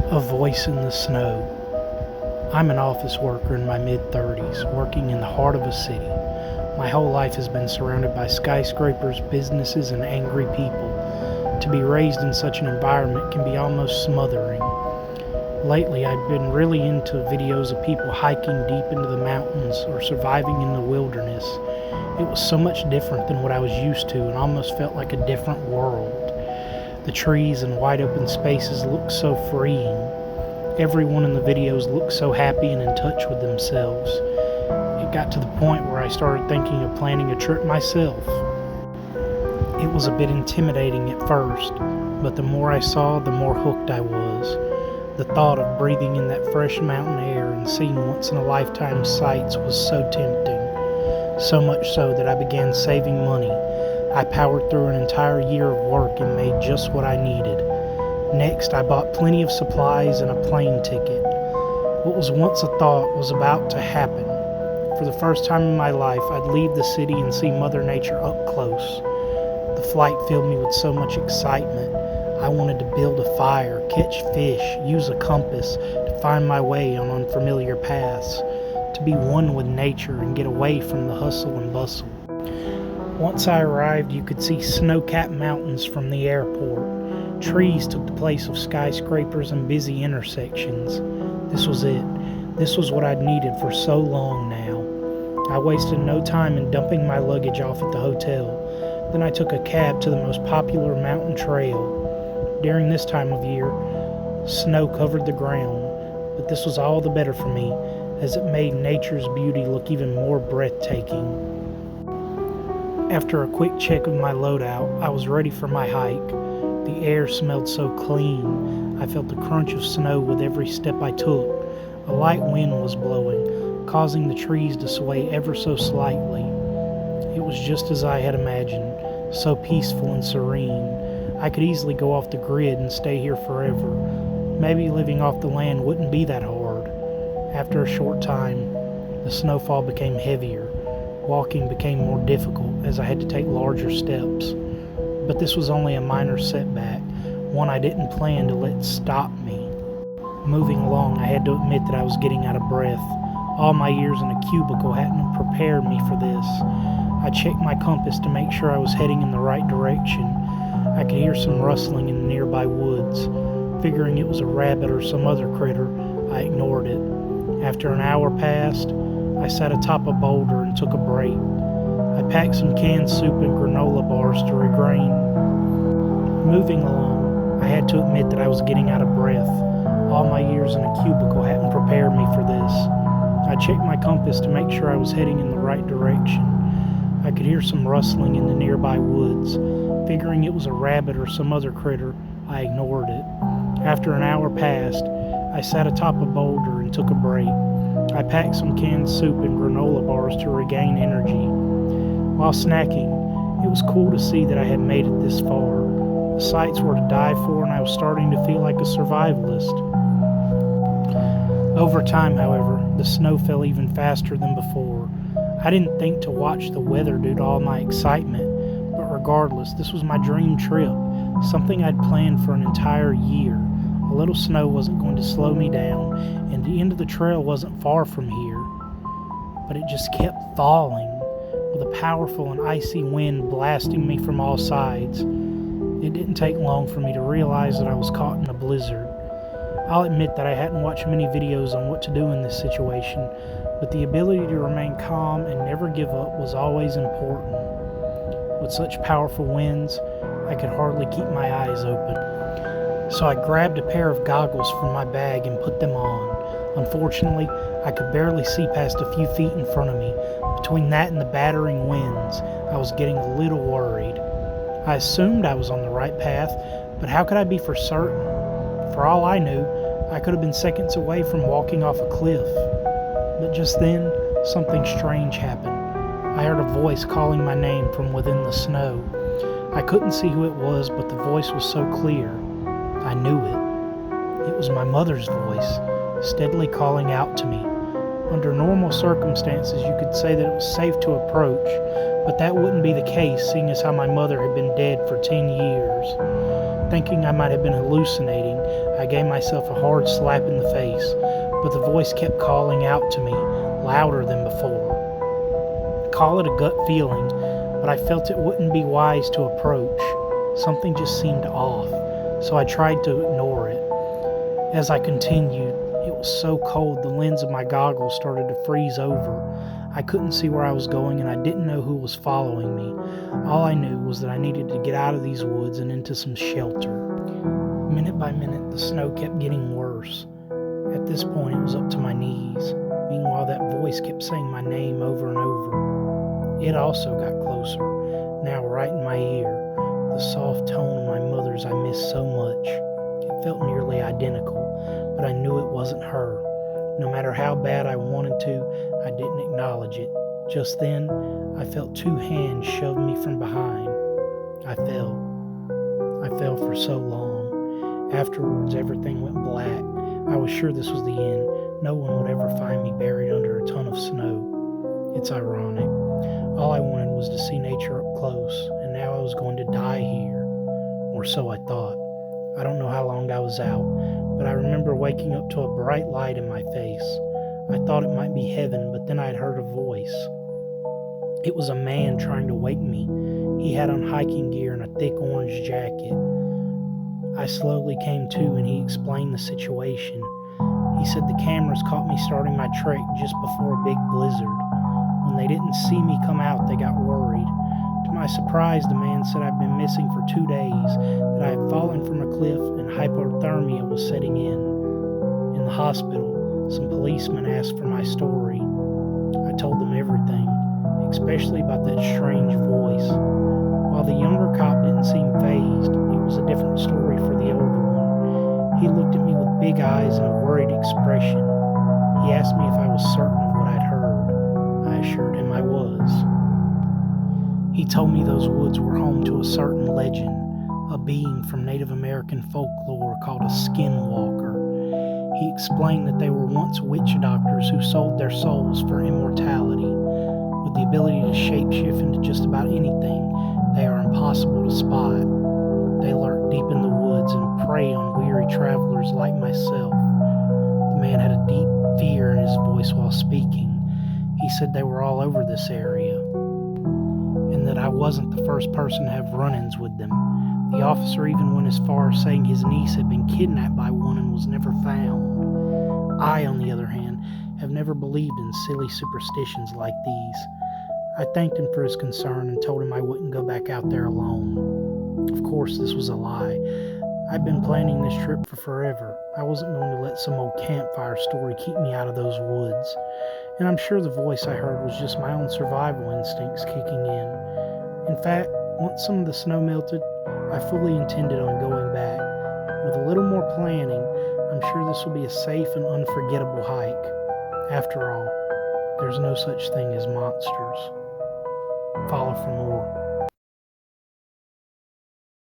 A voice in the snow. I'm an office worker in my mid-30s, working in the heart of a city. My whole life has been surrounded by skyscrapers, businesses, and angry people. To be raised in such an environment can be almost smothering. Lately, I've been really into videos of people hiking deep into the mountains or surviving in the wilderness. It was so much different than what I was used to and almost felt like a different world. The trees and wide open spaces looked so freeing. Everyone in the videos looked so happy and in touch with themselves. It got to the point where I started thinking of planning a trip myself. It was a bit intimidating at first, but the more I saw, the more hooked I was. The thought of breathing in that fresh mountain air and seeing once-in-a-lifetime sights was so tempting. So much so that I began saving money. I powered through an entire year of work and made just what I needed. Next, I bought plenty of supplies and a plane ticket. What was once a thought was about to happen. For the first time in my life, I'd leave the city and see Mother Nature up close. The flight filled me with so much excitement. I wanted to build a fire, catch fish, use a compass to find my way on unfamiliar paths, to be one with nature and get away from the hustle and bustle. Once I arrived, you could see snow-capped mountains from the airport. Trees took the place of skyscrapers and busy intersections. This was it. This was what I'd needed for so long now. I wasted no time in dumping my luggage off at the hotel. Then I took a cab to the most popular mountain trail. During this time of year, snow covered the ground, but this was all the better for me, as it made nature's beauty look even more breathtaking. After a quick check of my loadout, I was ready for my hike. The air smelled so clean. I felt the crunch of snow with every step I took. A light wind was blowing, causing the trees to sway ever so slightly. It was just as I had imagined, so peaceful and serene. I could easily go off the grid and stay here forever. Maybe living off the land wouldn't be that hard. After a short time, the snowfall became heavier. Walking became more difficult as I had to take larger steps. But this was only a minor setback, one I didn't plan to let stop me. Moving along, I had to admit that I was getting out of breath. All my years in a cubicle hadn't prepared me for this. I checked my compass to make sure I was heading in the right direction. I could hear some rustling in the nearby woods. Figuring it was a rabbit or some other critter, I ignored it. After an hour passed, I sat atop a boulder and took a break. I packed some canned soup and granola bars to regain. Moving along, I had to admit that I was getting out of breath. All my years in a cubicle hadn't prepared me for this. I checked my compass to make sure I was heading in the right direction. I could hear some rustling in the nearby woods. Figuring it was a rabbit or some other critter, I ignored it. After an hour passed, I sat atop a boulder and took a break. I packed some canned soup and granola bars to regain energy. While snacking, it was cool to see that I had made it this far. The sights were to die for, and I was starting to feel like a survivalist. Over time, however, the snow fell even faster than before. I didn't think to watch the weather due to all my excitement, but regardless, this was my dream trip, something I'd planned for an entire year. A little snow wasn't going to slow me down, and the end of the trail wasn't far from here. But it just kept falling, with a powerful and icy wind blasting me from all sides. It didn't take long for me to realize that I was caught in a blizzard. I'll admit that I hadn't watched many videos on what to do in this situation, but the ability to remain calm and never give up was always important. With such powerful winds, I could hardly keep my eyes open. So I grabbed a pair of goggles from my bag and put them on. Unfortunately, I could barely see past a few feet in front of me. Between that and the battering winds, I was getting a little worried. I assumed I was on the right path, but how could I be for certain? For all I knew, I could have been seconds away from walking off a cliff. But just then, something strange happened. I heard a voice calling my name from within the snow. I couldn't see who it was, but the voice was so clear. I knew it. It was my mother's voice, steadily calling out to me. Under normal circumstances, you could say that it was safe to approach, but that wouldn't be the case, seeing as how my mother had been dead for 10 years. Thinking I might have been hallucinating, I gave myself a hard slap in the face, but the voice kept calling out to me, louder than before. Call it a gut feeling, but I felt it wouldn't be wise to approach. Something just seemed off, so I tried to ignore it. As I continued, it was so cold the lens of my goggles started to freeze over. I couldn't see where I was going, and I didn't know who was following me. All I knew was that I needed to get out of these woods and into some shelter. Minute by minute, the snow kept getting worse. At this point, it was up to my knees. Meanwhile, that voice kept saying my name over and over. It also got closer, now right in my ear. The soft tone of my mother's I missed so much. It felt nearly identical, but I knew it wasn't her. No matter how bad I wanted to, I didn't acknowledge it. Just then, I felt two hands shove me from behind. I fell. I fell for so long. Afterwards, everything went black. I was sure this was the end. No one would ever find me buried under a ton of snow. It's ironic. All I wanted was to see nature up close, and now I was going to die here. Or so I thought. I don't know how long I was out, but I remember waking up to a bright light in my face. I thought it might be heaven, but then I had heard a voice. It was a man trying to wake me. He had on hiking gear and a thick orange jacket. I slowly came to, and he explained the situation. He said the cameras caught me starting my trek just before a big blizzard. When they didn't see me come out, they got worried. To my surprise, the man said I'd been missing for 2 days, that I had fallen from a cliff and hypothermia was setting in. In the hospital, some policemen asked for my story. I told them everything, especially about that strange voice. While the younger cop didn't seem fazed, it was a different story for the older one. He looked at me with big eyes and a worried expression. He asked me if I was certain of what I'd heard. I assured him I was. He told me those woods were home to a certain legend, a being from Native American folklore called a skinwalker. He explained that they were once witch doctors who sold their souls for immortality. With the ability to shapeshift into just about anything, they are impossible to spot. They lurk deep in the woods and prey on weary travelers like myself. The man had a deep fear in his voice while speaking. He said they were all over this area, and that I wasn't the first person to have run-ins with them. The officer even went as far as saying his niece had been kidnapped by one and was never found. I, on the other hand, have never believed in silly superstitions like these. I thanked him for his concern and told him I wouldn't go back out there alone. Of course, this was a lie. I'd been planning this trip for forever. I wasn't going to let some old campfire story keep me out of those woods. And I'm sure the voice I heard was just my own survival instincts kicking in. In fact, once some of the snow melted, I fully intended on going back. With a little more planning, I'm sure this will be a safe and unforgettable hike. After all, there's no such thing as monsters. Follow for more.